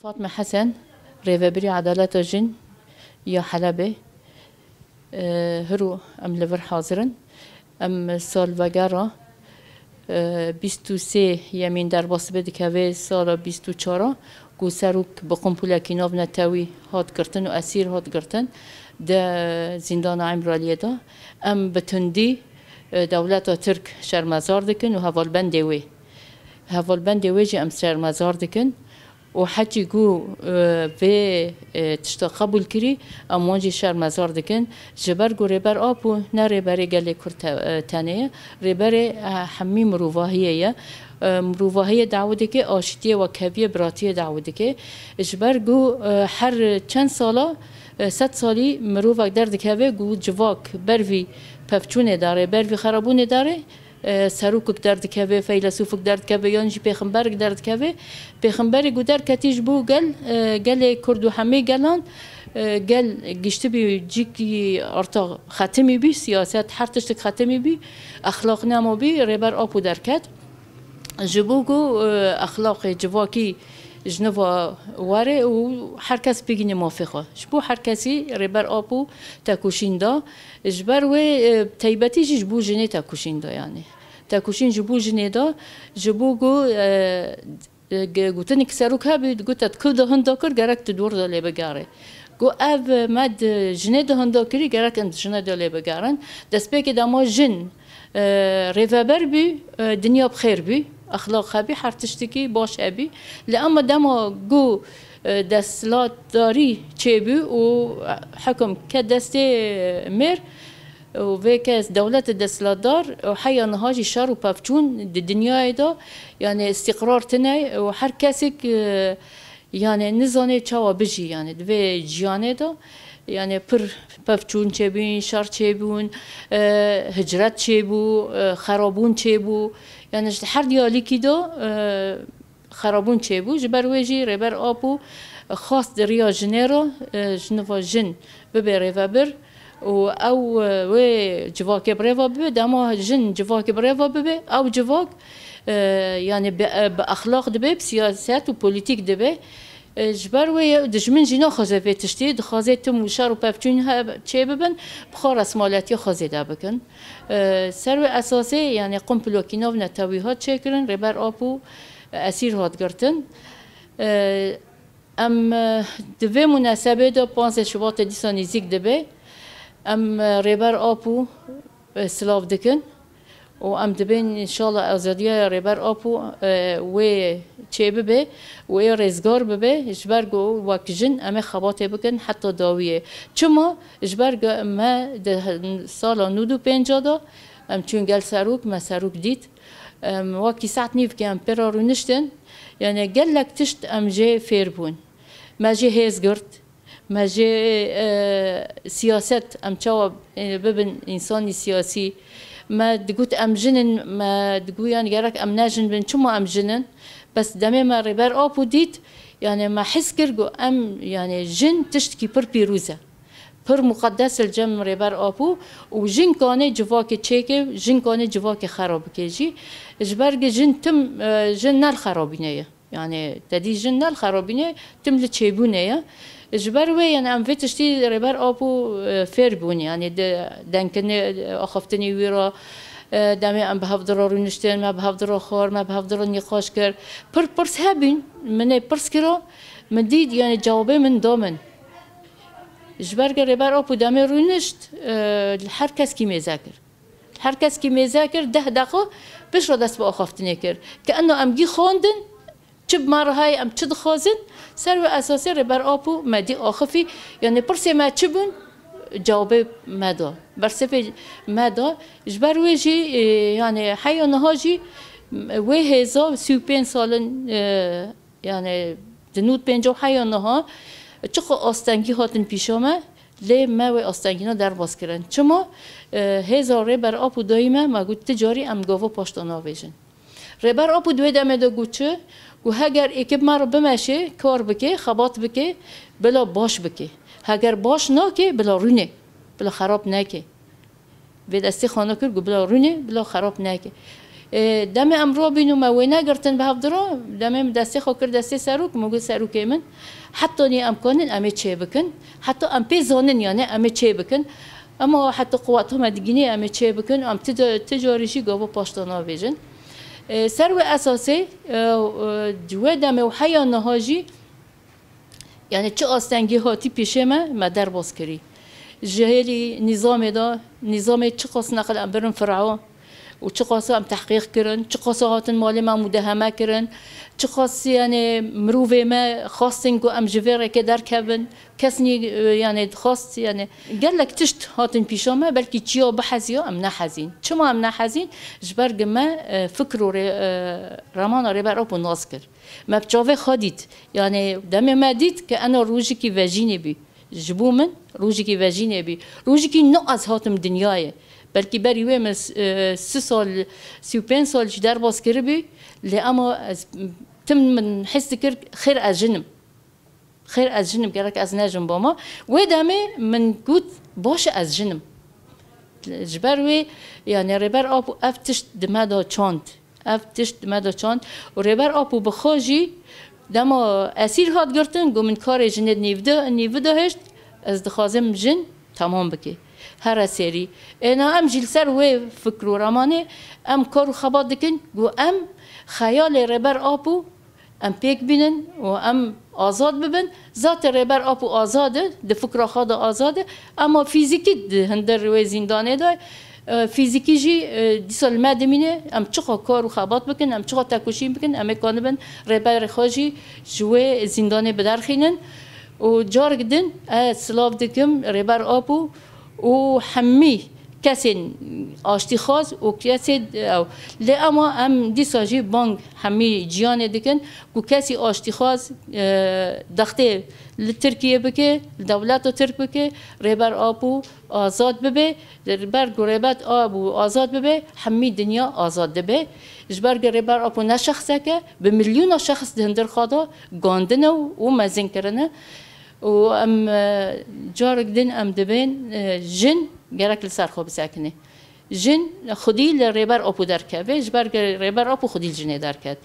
فاطمة حسن ريفابري عدالة جن يا حلبة هرو ام لفر حاضرن ام سال وگرا 23 یمین در باسبه دکوه سال 24 گو سروک بقوم پولکی ناو نتاوی هاد کرتن و اسیر هاد کرتن ده زندان عمرالیه دا ام بتندی دولت ترک شرمزار دکن و هوال بنده وی جی ام شرمزار دکن و حتی گو و تشتا قبول کری اموانجی شرمزار دکن جبر گو ریبر آپو نه ریبر گلی کرتانه ریبر همی مروواهیه مروواهی دعوته که آشتیه و کبیه براتی دعوته که جبر گو هر چند سالا 100 سالی مروواک درد که گو جواک بروی پفچونه داره بروی خرابونه داره سروک درد که فیلسوف درد که یانجی پیغمبر درد که پیغمبر گودر کتیج بو گل کردو همه گلان گل گشته بی جیکی ارتا ختمی بی سیاست هر تشت ختمی بی اخلاق نمو بی ریبر آپو درکت جبو گو اخلاق جواکی جنوا واره و هر کس بگینه موافقه جبو هر کسی ریبر آپو تکوشین دا جبر و تایبتی جبو جنه تکوشین دا یعنی تکوشین جبو جنه دا جبو گو گوتنی کسروک ها بید گوتت که ده هندا کر گرک تدور دا لی بگاره گو او مد جنه ده هندا کری گرک انت جنه دا لی بگارن دست بی که دما جن ریفابر بی دنیا بخیر بی اخلاق خبی هر تشتکی باش ابی لأما دما گو دستلات داری چه بی و حکم که دسته مر و ویکس دولت دستلات دار و حیا نهاجی شر و پفچون دنیای دا یعنی استقرار تنه و هر کسی یعنی نزانه چوا بجی یعنی دوی جیانه دا یعنی پر پفچون چه بین شر چه بون هجرت چه بو خرابون چه بو یعنی هر دیالیکی دا خرابون چه بو جبر ویجی ریبر آپو خاص دریا جنرا جنوا جن ببه ریوابر و او و جواک بريفا ببه دما جن جواك بريفا ببه او جواك يعني باخلاق دبه بسياسات وبوليتيك دبه جبر و دجمن جنا خازه في تشتي دخازه تم وشار وبابچون چه ببن بخار اسمالاتي خازه دا بكن سر اساسي يعني قم بلوكينوف نتاويهات چكرن ريبر آپو اسير هات گرتن ام دوی مناسبه دا 15 شباط دیسا نزیک دبه ام ریبر آپو سلاف دکن و ام دبین انشالله ازادیه ریبر آپو و چه ببه و رزگار ببه جبرگو وک جن ام خباته بکن حتی داویه چما جبرگو ما سال 95 دا ام چون گل سروک ما سروک دید وکی ساعت نیف که ام پرا رو نشتن یعنی گل لک تشت ام جه فیر بون ما جه هیز گرد ما جه سیاست ام چاوا ببن انسانی سیاسی ما دقوت ام جنن ما دقویان گرک ام نجن بن چما ام جنن بس دمه ما ریبر آپو دید یعنی ما حس کرگو ام یعنی جن تشتکی پر پیروزه پر مقدس الجم ریبر آپو و جن کانه جواک چیکه جن کانه جواک خراب کیجی جبرگ جن تم جن نال خرابینه يعني تدي جنة الخرابينة تملي تشيبونية جبر وين يعني أم فتشتي ربار أبو فيربون يعني دانكني أخفتني ويرا دامي أم بهفدر رونشتين ما بهفدر خار ما بهفدر نقاش كر برس هابين من برس كرا مديد يعني جوابي من دامن جبر ربار أبو دامي رونشت هر کس کی میذاکر هر کس کی میذاکر 10 دقیقه بش را دست با أخفتني كر كأنه أم جي خواندن چب مرهای ام چد خازن سر و اساسی ربر آپو مدی آخفی یعنی پرسی ما چبون جواب مدا برسه مدا جبر ویجی یعنی حیانه جی و 1035 سالن یعنی دنود 50 حیانه ها چخو آستنگی هاتن پیشامه لی ما و آستنگینا در باز کردن چما هزار ربر آپو دایمه ما گوت تجاری ام گاوا پاشتانا ویژن ربر آپو دوی دمه دا گوچه و هگر اکیب ما رو بمشه کار بکه خبات بکه بلا باش بکه هگر باش نکه بلا رونه بلا خراب نکه به دستی خانه کرد بلا رونه بلا خراب نکه دم امرو بینو ما وینا گرتن به هفدرا دم دستی خو کرد دستی سروک موجود سروک من حتی نی امکانن امی چه بکن حتی ام پیزانن یعنی امی چه بکن اما حتی قوتهم دیگه امی چه بکن ام تجاریشی گاو پاشتانا بیجن سرو اساسی جوه دم و حیا نهاجی یعنی چه آستنگی هاتی پیشه ما در باز کری جهلی نظام چه قاس نقل ام برن فرعا و چه قاس ام تحقیق کرن چه قاس هاتن مال ما مداهمه کرن چه قاس یعنی مروه ما خواستن گو ام جوره که در کبن کسنی یعنی خواست یعنی قال لك تشت هاتن پیشا ما بلکه چیا بحزیا ام نحزین چما ام نحزین جبرگ ما فکر و رمان ریبر اپو ناز کرد ما بچاوه خادید یعنی دم ما دید که انا روزی کی وجینه بی جبو من روزی کی وجینه بی روزی کی نو از هاتم دنیای بلکه بری ویم 3 سال 35 سال جدار باز کربی لی اما تم من حس کرد خیر از جنم گرک از نجم با ما و دمه من گود باشه از جنم جبر وی یعنی ریبر آپو افتش دمادا چاند و ریبر آپو بخواجی دما اسیر هات گرتن گو من کار جند نیوده هشت از دخوازم جن تمام بکی هر سری اینا ام جیل سر و فکر و رمانه ام کارو خبات دکن گو ام خیال ریبر آپو ام پیک بینن و ام آزاد ببن ذات ریبر آپو آزاده ده فکر خود آزاده اما فیزیکی ده هندر روی زندانه دای فیزیکی جی دیسال مدمینه ام چقدر کارو خبات بکن ام چقدر تکوشیم بکن ام کانبن ریبر خواجی جوه زندانه بدرخینن و جارگ دن سلاف دکم ریبر آپو و حمی کسی آشتی خواست و کسی لی اما ام دیساجی بانک حمی جیان دکن و کسی آشتی خواست دخته لترکیه بکه دولت ترک بکه ریبر آبو آزاد ببه ریبر گریبت آبو آزاد ببه حمی دنیا آزاد ببه جبر ریبر آبو نشخصه که به میلیون شخص دهندر خدا گاندنه و مزین کرنه و ام جارك دين ام دبين جن جرك لسر خوب ساكنه جن خدي لريبر ابو دركه بيج برج ريبر ابو خدي الجن دركت